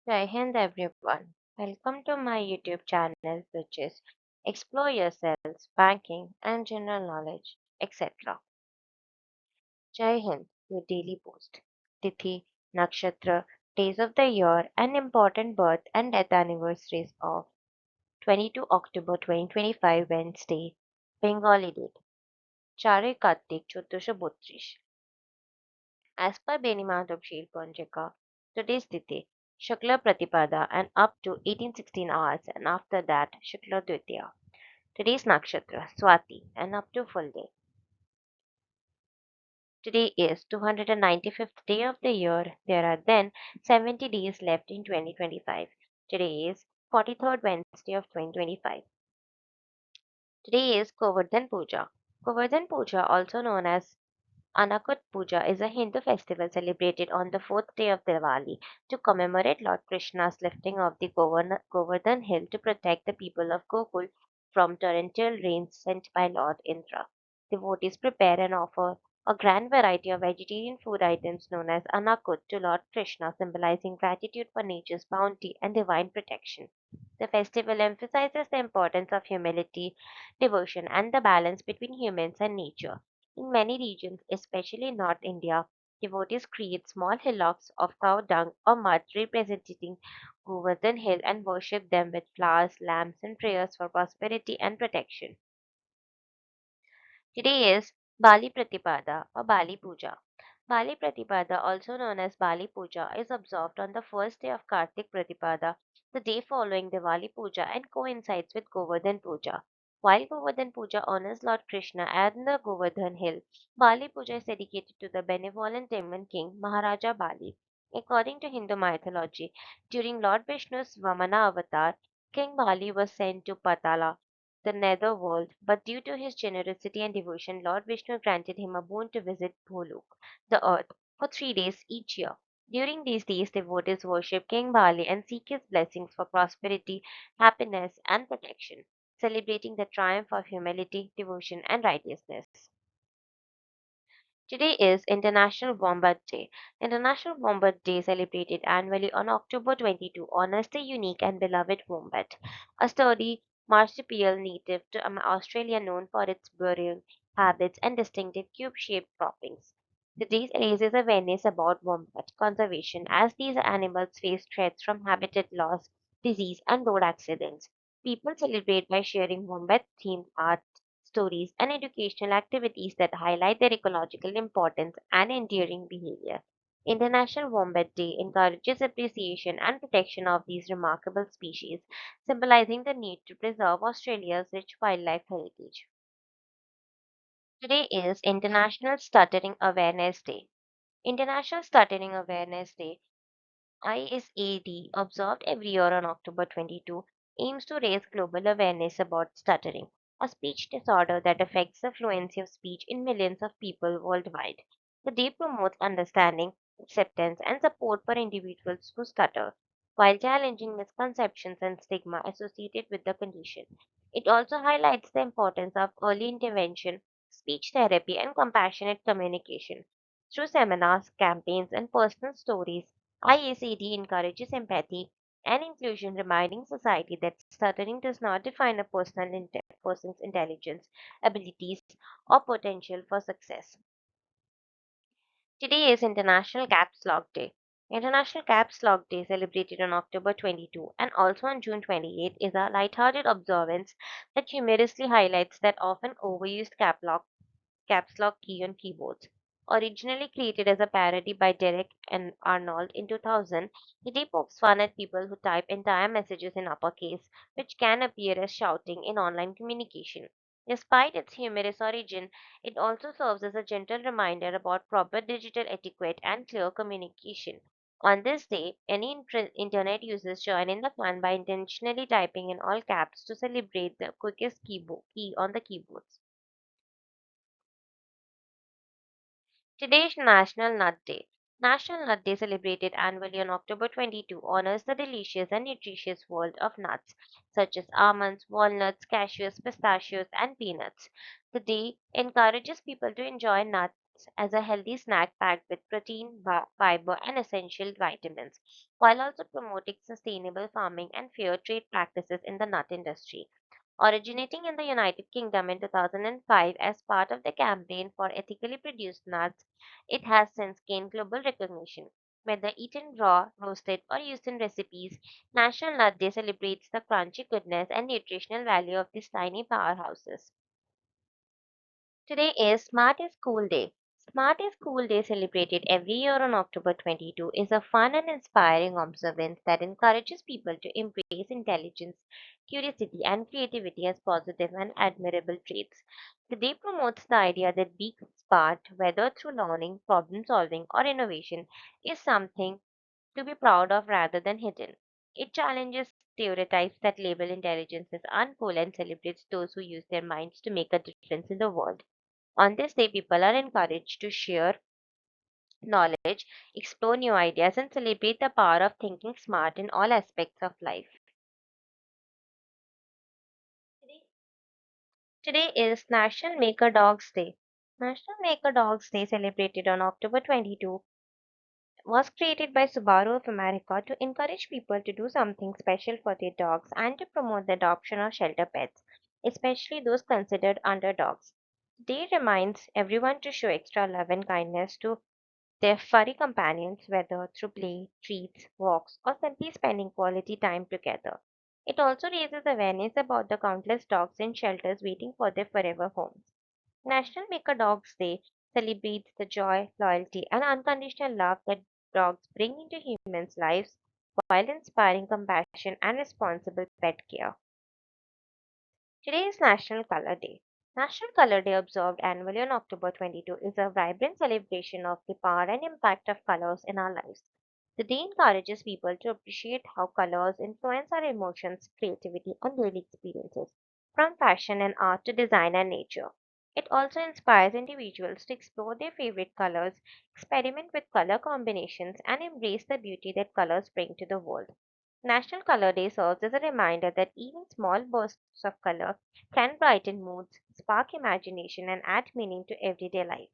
Jai Hind everyone. Welcome to my YouTube channel, which is Explore Yourselves, Banking and General Knowledge, etc. Jai Hind, your daily post. Tithi, Nakshatra, days of the year, and important birth and death anniversaries of 22 October 2025 Wednesday, Bengali date, 4 Kartik 1432. As per Benimadab Panchika, today's Tithi, Shukla Pratipada and up to 1816 hours and after that Shukla Dvitiya. Today's Nakshatra, Swati and up to full day. Today is 295th day of the year. There are then 70 days left in 2025. Today is 43rd Wednesday of 2025. Today is Govardhan Puja. Govardhan Puja, also known as Anakut Puja, is a Hindu festival celebrated on the fourth day of Diwali to commemorate Lord Krishna's lifting of the Govardhan hill to protect the people of Gokul from torrential rains sent by Lord Indra. Devotees prepare and offer a grand variety of vegetarian food items known as Anakut to Lord Krishna, symbolizing gratitude for nature's bounty and divine protection. The festival emphasizes the importance of humility, devotion, and the balance between humans and nature. In many regions, especially in North India, devotees create small hillocks of cow dung or mud representing Govardhan Hill and worship them with flowers, lamps, and prayers for prosperity and protection. Today is Bali Pratipada or Bali Puja. Bali Pratipada, also known as Bali Puja, is observed on the first day of Kartik Pratipada, the day following Diwali Puja, and coincides with Govardhan Puja. While Govardhan Puja honors Lord Krishna and the Govardhan hill, Bali Puja is dedicated to the benevolent demon king Maharaja Bali. According to Hindu mythology, during Lord Vishnu's Vamana avatar, King Bali was sent to Patala, the nether world, but due to his generosity and devotion, Lord Vishnu granted him a boon to visit Bholok, the earth, for 3 days each year. During these days, devotees worship King Bali and seek his blessings for prosperity, happiness, and protection, celebrating the triumph of humility, devotion, and righteousness. Today is International Wombat Day. International Wombat Day, celebrated annually on October 22, honors the unique and beloved wombat, a sturdy marsupial native to Australia known for its burrowing habits and distinctive cube-shaped croppings. The day raises awareness about wombat conservation as these animals face threats from habitat loss, disease, and road accidents. People celebrate by sharing wombat-themed art stories, and educational activities that highlight their ecological importance and enduring behavior. International Wombat Day encourages appreciation and protection of these remarkable species, symbolizing the need to preserve Australia's rich wildlife heritage. Today is International Stuttering Awareness Day. International Stuttering Awareness Day ISAD, observed every year on October 22, aims to raise global awareness about stuttering, a speech disorder that affects the fluency of speech in millions of people worldwide. The day promotes understanding, acceptance, and support for individuals who stutter, while challenging misconceptions and stigma associated with the condition. It also highlights the importance of early intervention, speech therapy, and compassionate communication. Through seminars, campaigns, and personal stories, IACD encourages empathy and inclusion, reminding society that stuttering does not define a person's intelligence, abilities, or potential for success. Today is International Caps Lock Day. International Caps Lock Day, celebrated on October 22 and also on June 28, is a lighthearted observance that humorously highlights that often overused caps lock key on keyboards. Originally created as a parody by Derek and Arnold in 2000, the day pokes fun at people who type entire messages in uppercase, which can appear as shouting in online communication. Despite its humorous origin, it also serves as a gentle reminder about proper digital etiquette and clear communication. On this day, any internet users join in the fun by intentionally typing in all caps to celebrate the quickest key on the keyboards. Today is National Nut Day. National Nut Day, celebrated annually on October 22, honors the delicious and nutritious world of nuts, such as almonds, walnuts, cashews, pistachios, and peanuts. The day encourages people to enjoy nuts fruits as a healthy snack packed with protein, fiber, and essential vitamins, while also promoting sustainable farming and fair trade practices in the nut industry. Originating in the United Kingdom in 2005 as part of the campaign for ethically produced nuts, it has since gained global recognition. Whether eaten raw, roasted, or used in recipes, National Nut Day celebrates the crunchy goodness and nutritional value of these tiny powerhouses. Today is Smart is Cool Day. Smart is Cool Day, celebrated every year on October 22, is a fun and inspiring observance that encourages people to embrace intelligence, curiosity, and creativity as positive and admirable traits. The day promotes the idea that being smart, whether through learning, problem solving, or innovation, is something to be proud of rather than hidden. It challenges stereotypes that label intelligence as uncool and celebrates those who use their minds to make a difference in the world. On this day, people are encouraged to share knowledge, explore new ideas, and celebrate the power of thinking smart in all aspects of life. Today is National Maker Dogs Day. National Maker Dogs Day, celebrated on October 22, was created by Subaru of America to encourage people to do something special for their dogs and to promote the adoption of shelter pets, especially those considered underdogs. The day reminds everyone to show extra love and kindness to their furry companions, whether through play, treats, walks, or simply spending quality time together. It also raises awareness about the countless dogs in shelters waiting for their forever homes. National Maker Dogs Day celebrates the joy, loyalty, and unconditional love that dogs bring into humans' lives while inspiring compassion and responsible pet care. Today is National Color Day. National Color Day, observed annually on October 22, is a vibrant celebration of the power and impact of colors in our lives. The day encourages people to appreciate how colors influence our emotions, creativity, and daily experiences, from fashion and art to design and nature. It also inspires individuals to explore their favorite colors, experiment with color combinations, and embrace the beauty that colors bring to the world. National Color Day serves as a reminder that even small bursts of color can brighten moods, spark imagination, and add meaning to everyday life.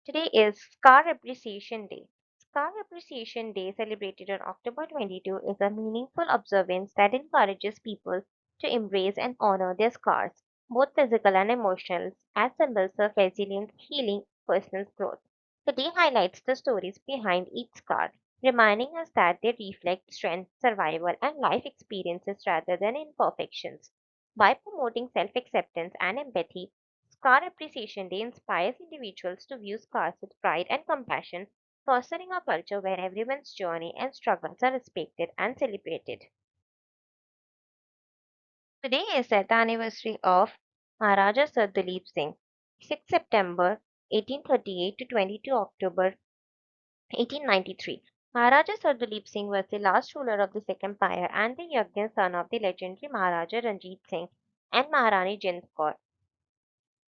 Today is Scar Appreciation Day. Scar Appreciation Day, celebrated on October 22, is a meaningful observance that encourages people to embrace and honor their scars, both physical and emotional, as symbols of resilience, healing, personal growth. The day highlights the stories behind each scar, reminding us that they reflect strength, survival, and life experiences rather than imperfections. By promoting self acceptance and empathy, Scar Appreciation Day inspires individuals to view scars with pride and compassion, fostering a culture where everyone's journey and struggles are respected and celebrated. Today is the anniversary of Maharaja Sir Dalip Singh, 6 September 1838 to 22 October 1893. Maharaja Sir Dalip Singh was the last ruler of the Sikh Empire and the youngest son of the legendary Maharaja Ranjit Singh and Maharani Jind Kaur.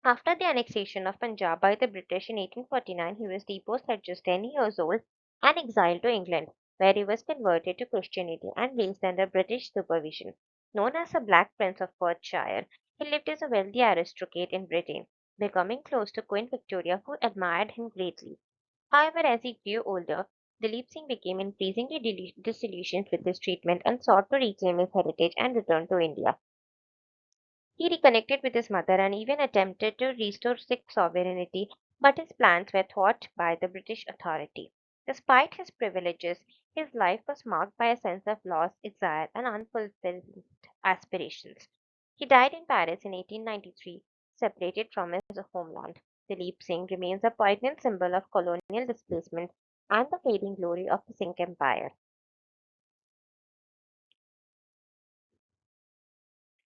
After the annexation of Punjab by the British in 1849, he was deposed at just 10 years old and exiled to England, where he was converted to Christianity and raised under British supervision. Known as the Black Prince of Perthshire, he lived as a wealthy aristocrat in Britain, becoming close to Queen Victoria, who admired him greatly. However, as he grew older, Dalip Singh became increasingly disillusioned with his treatment and sought to reclaim his heritage and return to India. He reconnected with his mother and even attempted to restore Sikh sovereignty, but his plans were thwarted by the British authority. Despite his privileges, his life was marked by a sense of loss, exile, and unfulfilled aspirations. He died in Paris in 1893, separated from his homeland. Dilip Singh remains a poignant symbol of colonial displacement and the fading glory of the Sikh Empire.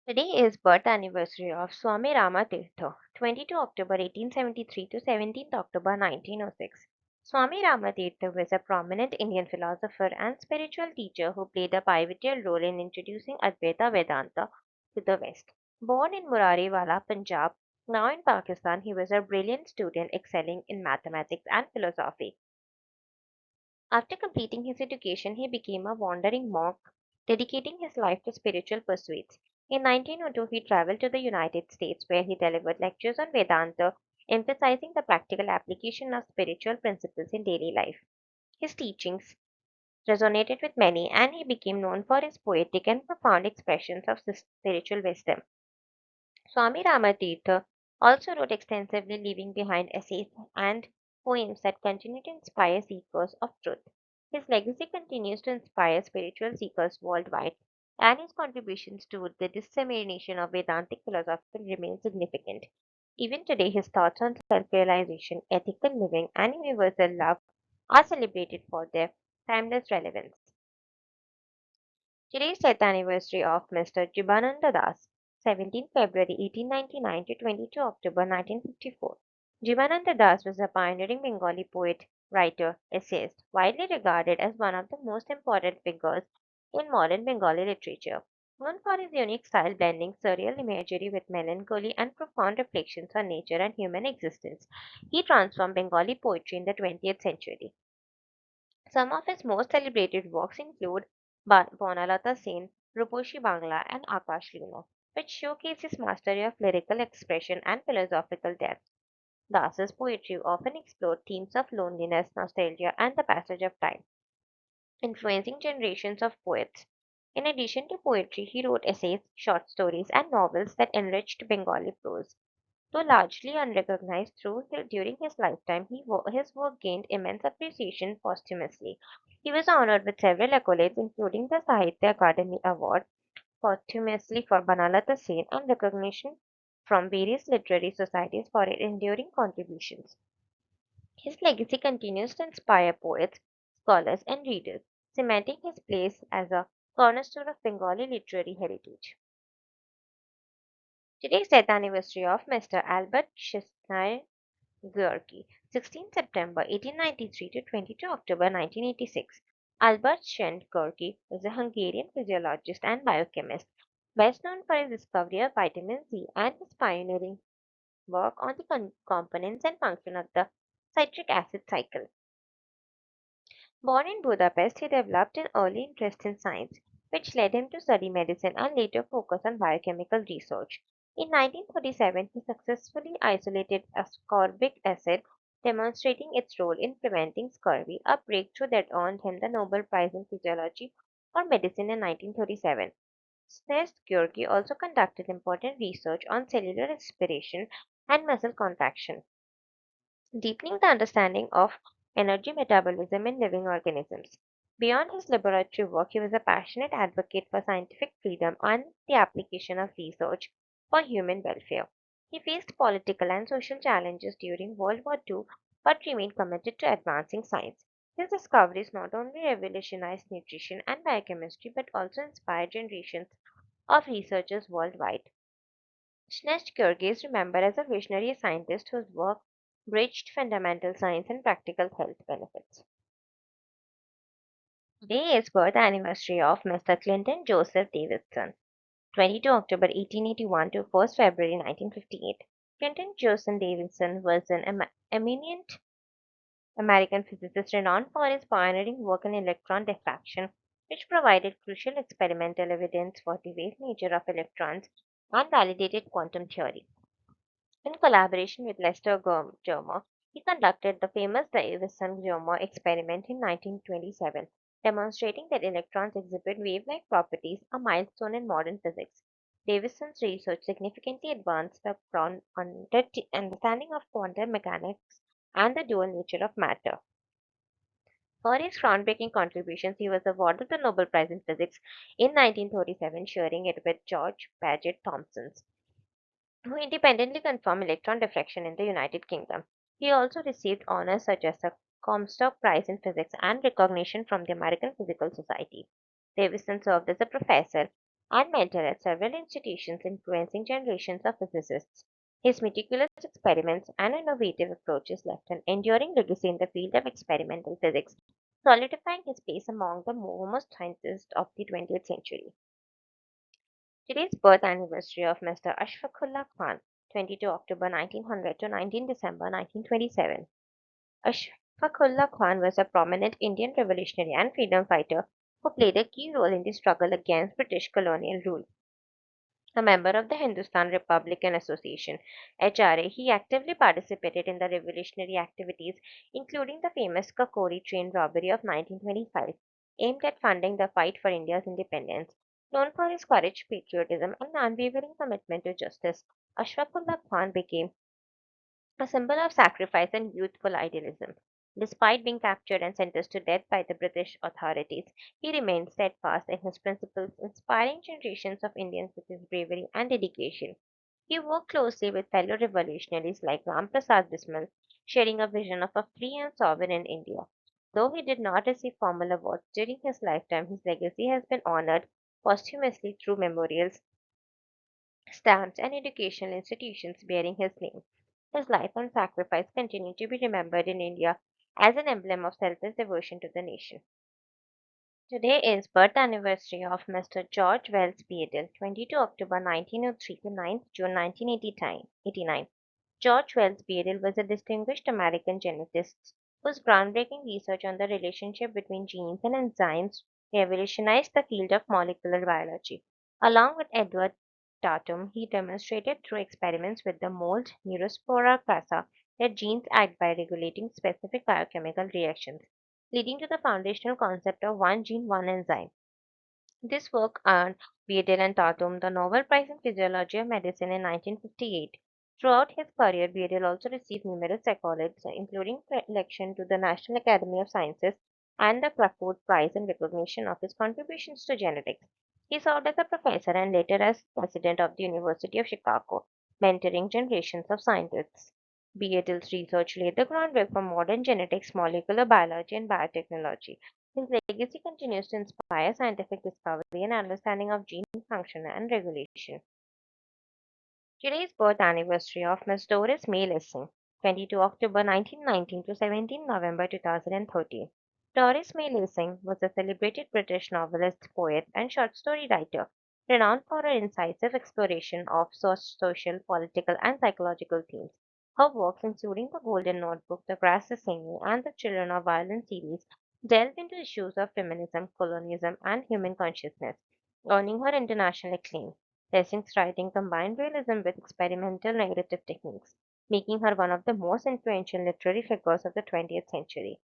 Today is birth anniversary of Swami Rama Tirtha, 22 October 1873 to 17th October 1906. Swami Rama Tirtha was a prominent Indian philosopher and spiritual teacher who played a pivotal role in introducing Advaita Vedanta to the West. Born in Murariwala, Punjab, now in Pakistan, he was a brilliant student excelling in mathematics and philosophy. After completing his education, he became a wandering monk, dedicating his life to spiritual pursuits. In 1902, he traveled to the United States, where he delivered lectures on Vedanta, emphasizing the practical application of spiritual principles in daily life. His teachings resonated with many, and he became known for his poetic and profound expressions of spiritual wisdom. Swami Ramatirtha also wrote extensively, leaving behind essays and poems that continue to inspire seekers of truth. His legacy continues to inspire spiritual seekers worldwide, and his contributions to the dissemination of Vedantic philosophy remain significant. Even today, his thoughts on self realization, ethical living, and universal love are celebrated for their timeless relevance. Today's death anniversary of Mr. Jibananda Das, 17 February 1899 to 22 October 1954. Jibananda Das was a pioneering Bengali poet, writer, essayist, widely regarded as one of the most important figures in modern Bengali literature. Known for his unique style blending surreal imagery with melancholy and profound reflections on nature and human existence, he transformed Bengali poetry in the 20th century. Some of his most celebrated works include Bonalata Sen, Ruposhi Bangla, and Akash Luna, which showcase his mastery of lyrical expression and philosophical depth. Das's poetry often explored themes of loneliness, nostalgia, and the passage of time, influencing generations of poets. In addition to poetry, he wrote essays, short stories, and novels that enriched Bengali prose. Though largely unrecognized during his lifetime, his work gained immense appreciation posthumously. He was honored with several accolades, including the Sahitya Akademi Award posthumously for Banalata Sen and recognition from various literary societies for his enduring contributions. His legacy continues to inspire poets, scholars, and readers, cementing his place as a cornerstone of Bengali literary heritage. Today's death anniversary of Mr. Albert Shishnair Gorky, 16 September 1893 to 22 October 1986. Albert Schent Gorky was a Hungarian physiologist and biochemist, best known for his discovery of vitamin C and his pioneering work on the components and function of the citric acid cycle. Born in Budapest, he developed an early interest in science, which led him to study medicine and later focus on biochemical research. In 1937, he successfully isolated ascorbic acid, demonstrating its role in preventing scurvy, a breakthrough that earned him the Nobel Prize in Physiology or Medicine in 1937. Snest Georgi also conducted important research on cellular respiration and muscle contraction, deepening the understanding of energy metabolism in living organisms. Beyond his laboratory work, he was a passionate advocate for scientific freedom and the application of research for human welfare. He faced political and social challenges during World War II but remained committed to advancing science. His discoveries not only revolutionized nutrition and biochemistry but also inspired generations of researchers worldwide. Snesh Kyrgyz is remembered as a visionary scientist whose work bridged fundamental science and practical health benefits. Today is birth anniversary of Mr. Clinton Joseph Davidson, 22 October 1881 to 1st February 1958. Clinton Joseph Davidson was an eminent American physicist renowned for his pioneering work in electron diffraction, which provided crucial experimental evidence for the wave nature of electrons and validated quantum theory. In collaboration with Lester Germer, he conducted the famous Davison-Germer experiment in 1927, demonstrating that electrons exhibit wave-like properties, a milestone in modern physics. Davison's research significantly advanced the understanding of quantum mechanics and the dual nature of matter. For his groundbreaking contributions, he was awarded the Nobel Prize in Physics in 1937, sharing it with George Paget Thomson, who independently confirmed electron diffraction in the United Kingdom. He also received honors such as the Comstock Prize in Physics and recognition from the American Physical Society. Davison served as a professor and mentor at several institutions, influencing generations of physicists. His meticulous experiments and innovative approaches left an enduring legacy in the field of experimental physics, solidifying his place among the foremost scientists of the 20th century. Today's birth anniversary of Mr. Ashfaqullah Khan, 22 October 1900 to 19 December 1927. Ashfaqullah Khan was a prominent Indian revolutionary and freedom fighter who played a key role in the struggle against British colonial rule. A member of the Hindustan Republican Association (HRA), he actively participated in the revolutionary activities, including the famous Kakori train robbery of 1925, aimed at funding the fight for India's independence. Known for his courage, patriotism, and unwavering commitment to justice, Ashfaqullah Khan became a symbol of sacrifice and youthful idealism. Despite being captured and sentenced to death by the British authorities, he remained steadfast in his principles, inspiring generations of Indians with his bravery and dedication. He worked closely with fellow revolutionaries like Ram Prasad Bismal, sharing a vision of a free and sovereign India. Though he did not receive formal awards during his lifetime, his legacy has been honored posthumously through memorials, stamps, and educational institutions bearing his name. His life and sacrifice continue to be remembered in India as an emblem of selfless devotion to the nation. Today is birth anniversary of Mr. George Wells Beadle, 22 October 1903 to 9th June 1989. George Wells Beadle was a distinguished American geneticist whose groundbreaking research on the relationship between genes and enzymes revolutionized the field of molecular biology. Along with Edward Tatum, he demonstrated through experiments with the mold Neurospora crassa that genes act by regulating specific biochemical reactions, leading to the foundational concept of one gene, one enzyme. This work earned Beadle and Tatum the Nobel Prize in Physiology of Medicine in 1958. Throughout his career, Beadle also received numerous accolades, including election to the National Academy of Sciences and the Crawford Prize in recognition of his contributions to genetics. He served as a professor and later as president of the University of Chicago, mentoring generations of scientists. Beadle's research laid the groundwork for modern genetics, molecular biology, and biotechnology. His legacy continues to inspire scientific discovery and understanding of gene function and regulation. Today's birth anniversary of Miss Doris May Lessing, 22 October 1919 to 17 November 2013. Doris May Lessing was a celebrated British novelist, poet, and short story writer, renowned for her incisive exploration of social, political, and psychological themes. Her works, including The Golden Notebook, The Grass is Singing, and the Children of Violence series, delved into issues of feminism, colonialism, and human consciousness, earning her international acclaim. Lessing's writing combined realism with experimental narrative techniques, making her one of the most influential literary figures of the 20th century.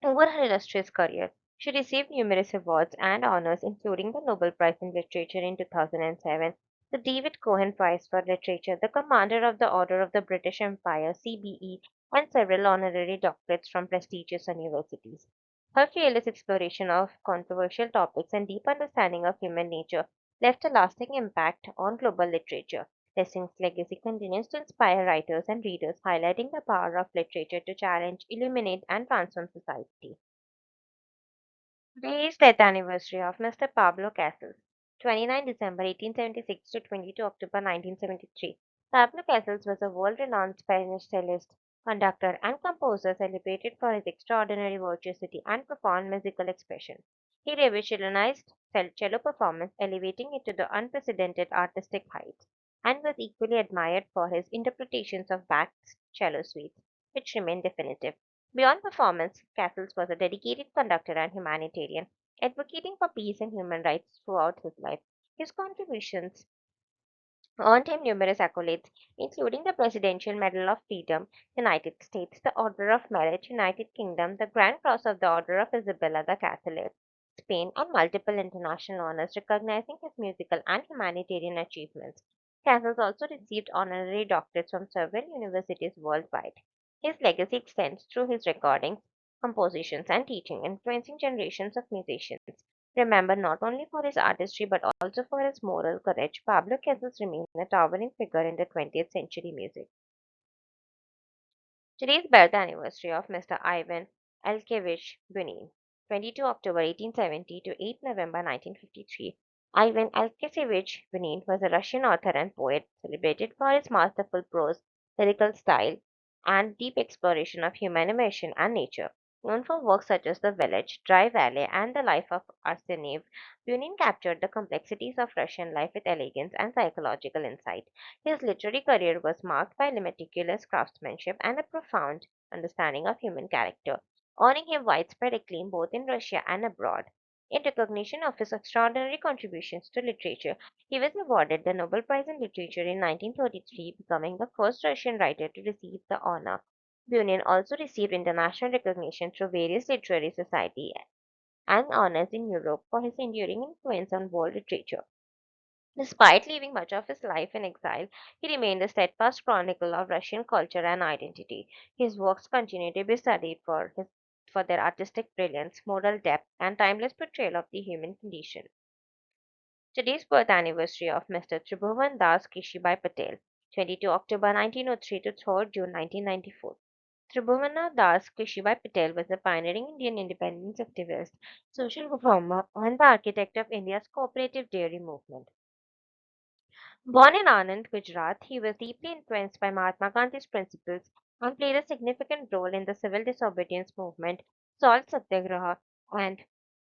Over her illustrious career, she received numerous awards and honors, including the Nobel Prize in Literature in 2007, the David Cohen Prize for Literature, the Commander of the Order of the British Empire (CBE), and several honorary doctorates from prestigious universities. Her fearless exploration of controversial topics and deep understanding of human nature left a lasting impact on global literature. Lessing's legacy continues to inspire writers and readers, highlighting the power of literature to challenge, illuminate, and transform society. Today is death anniversary of Mr. Pablo Casals, 29 December 1876 to 22 October 1973. Pablo Casals was a world-renowned Spanish cellist, conductor, and composer celebrated for his extraordinary virtuosity and profound musical expression. He revolutionized cello performance, elevating it to the unprecedented artistic heights, and was equally admired for his interpretations of Bach's cello suites, which remain definitive. Beyond performance, Castles was a dedicated conductor and humanitarian, advocating for peace and human rights throughout his life. His contributions earned him numerous accolades, including the Presidential Medal of Freedom, United States, the Order of Merit, United Kingdom, the Grand Cross of the Order of Isabella the Catholic, Spain, and multiple international honors recognizing his musical and humanitarian achievements. Castles also received honorary doctorates from several universities worldwide. His legacy extends through his recordings, compositions, and teaching, influencing generations of musicians. Remembered not only for his artistry but also for his moral courage, Pablo Casals remains a towering figure in the 20th century music. Today's birth anniversary of Mr. Ivan Alkevich Bunin, 22 October 1870 to 8 November 1953. Ivan Alkesevich Bunin was a Russian author and poet celebrated for his masterful prose, lyrical style, and deep exploration of human emotion and nature. Known for works such as The Village, Dry Valley, and The Life of Arseniev, Bunin captured the complexities of Russian life with elegance and psychological insight. His literary career was marked by meticulous craftsmanship and a profound understanding of human character, earning him widespread acclaim both in Russia and abroad. In recognition of his extraordinary contributions to literature, he was awarded the Nobel Prize in Literature in 1933, becoming the first Russian writer to receive the honor. Bunin also received international recognition through various literary societies and honors in Europe for his enduring influence on world literature. Despite living much of his life in exile, he remained a steadfast chronicle of Russian culture and identity. His works continue to be studied for their artistic brilliance, moral depth, and timeless portrayal of the human condition. Today's birth anniversary of Mr. Tribhuvan Das Kishibai Patel, 22 October 1903 to 3rd June 1994. Tribhuvan Das Kishibai Patel was a pioneering Indian independence activist, social reformer, and the architect of India's cooperative dairy movement. Born in Anand, Gujarat, he was deeply influenced by Mahatma Gandhi's principles and played a significant role in the civil disobedience movement, salt satyagraha, and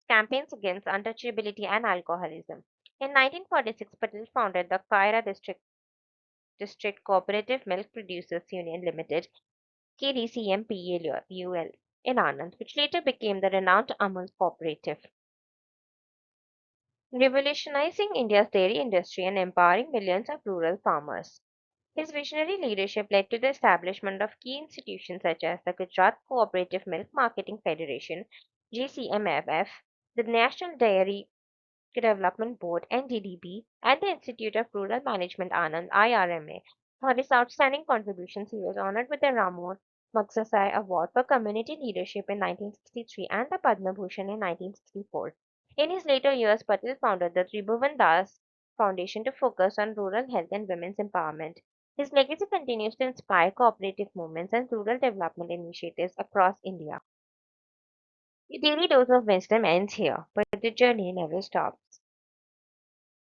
campaigns against untouchability and alcoholism. In 1946, Patel founded the Kaira District Cooperative Milk Producers Union Limited (KDCMPLUL) in Anand, which later became the renowned Amul Cooperative, revolutionizing India's dairy industry and empowering millions of rural farmers. His visionary leadership led to the establishment of key institutions such as the Gujarat Cooperative Milk Marketing Federation (GCMFF), the National Dairy Development Board (NDDB), and the Institute of Rural Management Anand (IRMA). For his outstanding contributions, he was honored with the Ramon Magsaysay Award for Community Leadership in 1963 and the Padma Bhushan in 1964. In his later years, Patel founded the Tribhuvan Das Foundation to focus on rural health and women's empowerment. His legacy continues to inspire cooperative movements and rural development initiatives across India. The daily dose of wisdom ends here, but the journey never stops.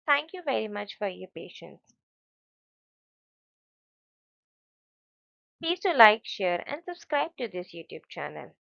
Thank you very much for your patience. Please do like, share, and subscribe to this YouTube channel.